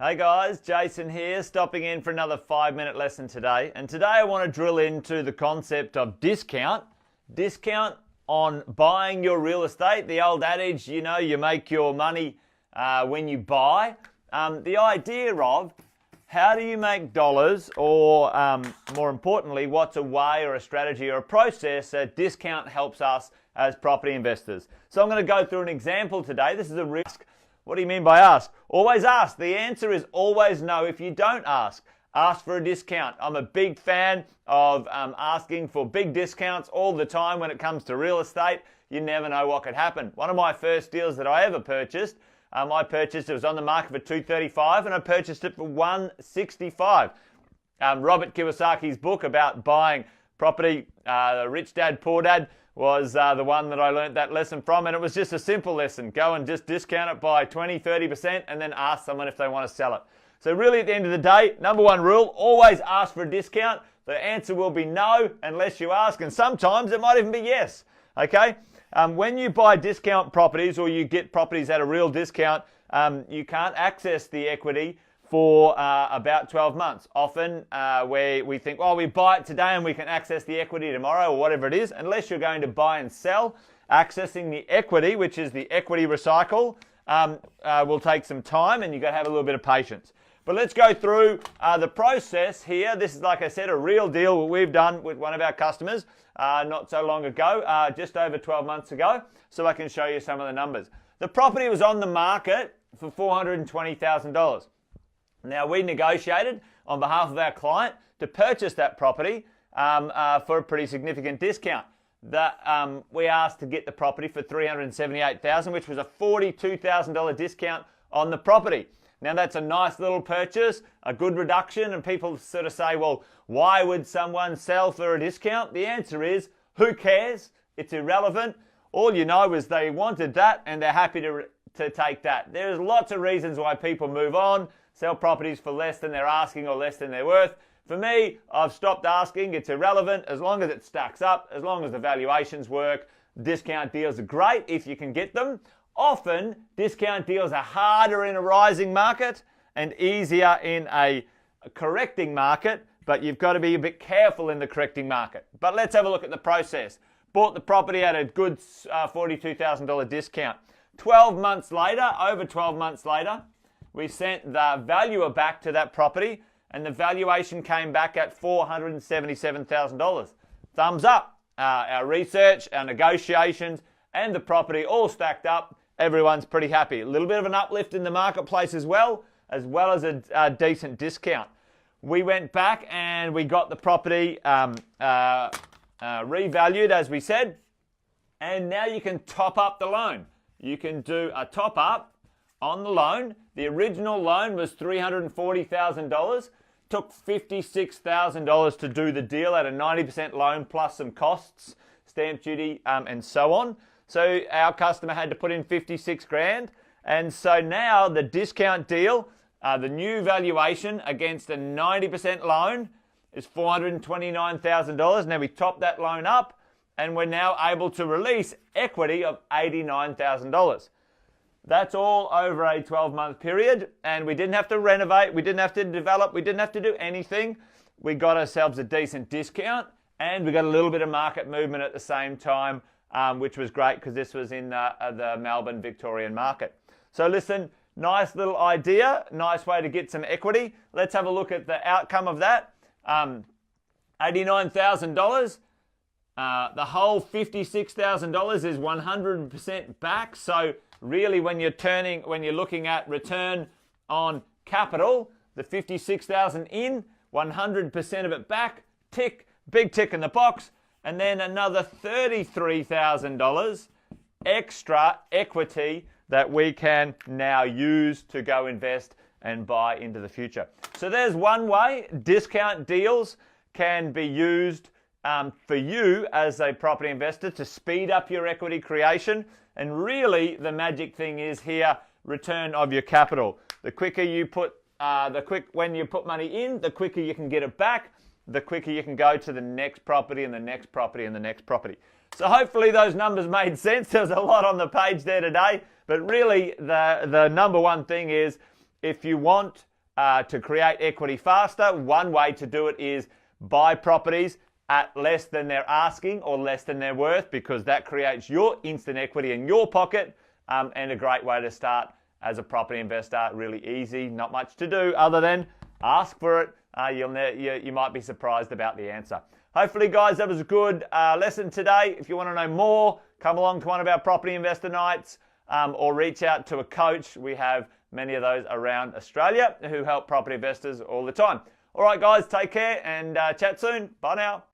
Hey guys, Jason here, stopping in for another 5-minute lesson today. And today I want to drill into the concept of discount. Discount on buying your real estate. The old adage, you make your money when you buy. The idea of how do you make dollars, or more importantly, what's a way or a strategy or a process that discount helps us as property investors. So I'm going to go through an example today. This is a risk. What do you mean by ask? Always ask. The answer is always no if you don't ask. Ask for a discount. I'm a big fan of asking for big discounts all the time when it comes to real estate. You never know what could happen. One of my first deals that I ever purchased, it was on the market for $235 and I purchased it for $165. Robert Kiyosaki's book about buying property, Rich Dad, Poor Dad, was the one that I learned that lesson from, and it was just a simple lesson. Go and just discount it by 20-30% and then ask someone if they want to sell it. So really at the end of the day, number one rule, always ask for a discount. The answer will be no unless you ask, and sometimes it might even be yes. Okay? When you buy discount properties or you get properties at a real discount, you can't access the equity for about 12 months. Often where we think, well, we buy it today and we can access the equity tomorrow or whatever it is, unless you're going to buy and sell, accessing the equity, which is the equity recycle, will take some time and you've got to have a little bit of patience. But let's go through the process here. This is, like I said, a real deal that we've done with one of our customers not so long ago, just over 12 months ago, so I can show you some of the numbers. The property was on the market for $420,000. Now, we negotiated on behalf of our client to purchase that property for a pretty significant discount. We asked to get the property for $378,000, which was a $42,000 discount on the property. Now, that's a nice little purchase, a good reduction, and people sort of say, well, why would someone sell for a discount? The answer is, who cares? It's irrelevant. All you know is they wanted that and they're happy to take that. There's lots of reasons why people move on, sell properties for less than they're asking or less than they're worth. For me, I've stopped asking. It's irrelevant as long as it stacks up, as long as the valuations work. Discount deals are great if you can get them. Often, discount deals are harder in a rising market and easier in a correcting market, but you've got to be a bit careful in the correcting market. But let's have a look at the process. Bought the property at a good $42,000 discount. 12 months later, over 12 months later, we sent the valuer back to that property and the valuation came back at $477,000. Thumbs up. Our research, our negotiations, and the property all stacked up. Everyone's pretty happy. A little bit of an uplift in the marketplace as well as a decent discount. We went back and we got the property revalued, as we said, and now you can top up the loan. You can do a top up on the loan. The original loan was $340,000. Took $56,000 to do the deal at a 90% loan plus some costs, stamp duty, and so on. So our customer had to put in $56,000. And so now the discount deal, the new valuation against a 90% loan is $429,000. Now we top that loan up and we're now able to release equity of $89,000. That's all over a 12-month period, and we didn't have to renovate, we didn't have to develop, we didn't have to do anything. We got ourselves a decent discount, and we got a little bit of market movement at the same time, which was great because this was in the Melbourne Victorian market. So listen, nice little idea, nice way to get some equity. Let's have a look at the outcome of that. $89,000. The whole $56,000 is 100% back, so really, when you're looking at return on capital, the $56,000 in, 100% of it back, tick, big tick in the box, and then another $33,000 extra equity that we can now use to go invest and buy into the future. So there's one way discount deals can be used for you as a property investor to speed up your equity creation. And really, the magic thing is here, return of your capital. The quicker you put, when you put money in, the quicker you can get it back, the quicker you can go to the next property and the next property and the next property. So hopefully those numbers made sense. There's a lot on the page there today, but really the number one thing is if you want to create equity faster, one way to do it is buy properties at less than they're asking or less than they're worth, because that creates your instant equity in your pocket, and a great way to start as a property investor. Really easy, not much to do other than ask for it. You might be surprised about the answer. Hopefully, guys, that was a good lesson today. If you want to know more, come along to one of our property investor nights, or reach out to a coach. We have many of those around Australia who help property investors all the time. All right, guys, take care and chat soon. Bye now.